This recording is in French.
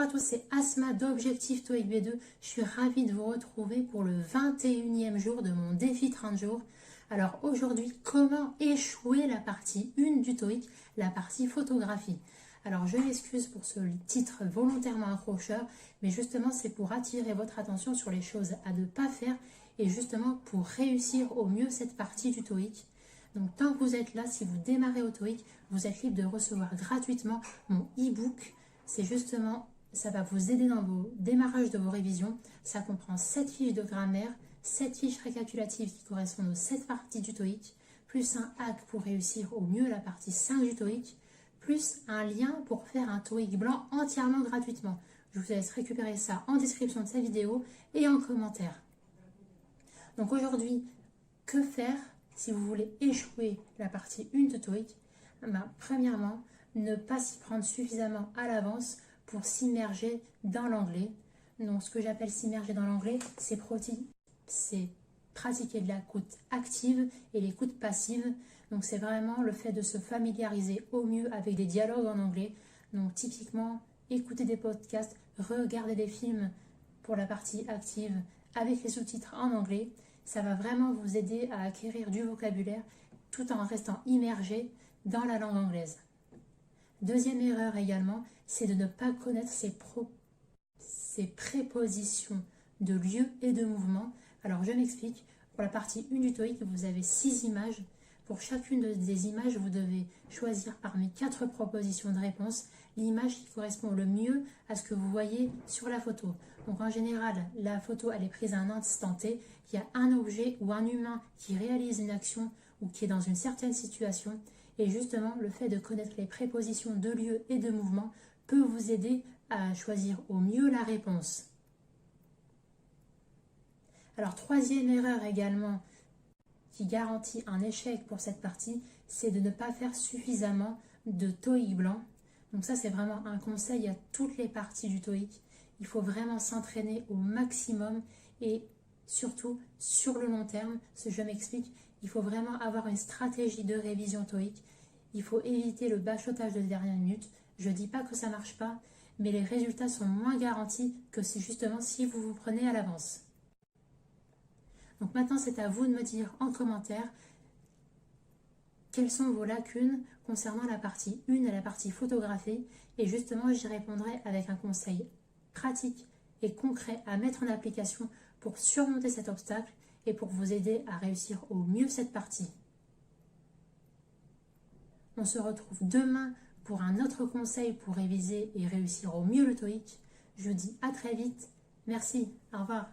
à tous, c'est Asma d'Objectif TOEIC B2. Je suis ravie de vous retrouver pour le 21e jour de mon défi 30 jours. Alors aujourd'hui, comment échouer la partie 1 du TOEIC, la partie photographie. Alors je m'excuse pour ce titre volontairement accrocheur, mais justement c'est pour attirer votre attention sur les choses à ne pas faire et justement pour réussir au mieux cette partie du TOEIC. Donc tant que vous êtes là, si vous démarrez au TOEIC, vous êtes libre de recevoir gratuitement mon e-book. C'est justement, ça va vous aider dans vos démarrages de vos révisions. Ça comprend 7 fiches de grammaire, 7 fiches récapitulatives qui correspondent aux 7 parties du TOEIC, plus un hack pour réussir au mieux la partie 5 du TOEIC, plus un lien pour faire un TOEIC blanc entièrement gratuitement. Je vous laisse récupérer ça en description de cette vidéo et en commentaire. Donc aujourd'hui, que faire si vous voulez échouer la partie 1 de TOEIC? Premièrement, ne pas s'y prendre suffisamment à l'avance pour s'immerger dans l'anglais. Donc ce que j'appelle s'immerger dans l'anglais, c'est pratiquer de l'écoute active et l'écoute passive. Donc c'est vraiment le fait de se familiariser au mieux avec des dialogues en anglais. Donc typiquement, écouter des podcasts, regarder des films pour la partie active avec les sous-titres en anglais. Ça va vraiment vous aider à acquérir du vocabulaire tout en restant immergé dans la langue anglaise. Deuxième erreur également, c'est de ne pas connaître ses prépositions de lieu et de mouvement. Alors je m'explique, pour la partie 1 du TOEIC, vous avez 6 images. Pour chacune des images, vous devez choisir parmi 4 propositions de réponse l'image qui correspond le mieux à ce que vous voyez sur la photo. Donc en général, la photo elle est prise à un instant T, il y a un objet ou un humain qui réalise une action ou qui est dans une certaine situation. Et justement, le fait de connaître les prépositions de lieu et de mouvement peut vous aider à choisir au mieux la réponse. Alors, troisième erreur également qui garantit un échec pour cette partie, c'est de ne pas faire suffisamment de TOEIC blanc. Donc ça, c'est vraiment un conseil à toutes les parties du TOEIC. Il faut vraiment s'entraîner au maximum et surtout sur le long terme. Je m'explique. Il faut vraiment avoir une stratégie de révision TOEIC. Il faut éviter le bachotage de dernière minute. Je ne dis pas que ça ne marche pas, mais les résultats sont moins garantis que si vous vous prenez à l'avance. Donc maintenant, c'est à vous de me dire en commentaire quelles sont vos lacunes concernant la partie 1 et la partie photographie. Et justement, j'y répondrai avec un conseil pratique et concret à mettre en application pour surmonter cet obstacle et pour vous aider à réussir au mieux cette partie. On se retrouve demain pour un autre conseil pour réviser et réussir au mieux le TOEIC. Je vous dis à très vite. Merci. Au revoir.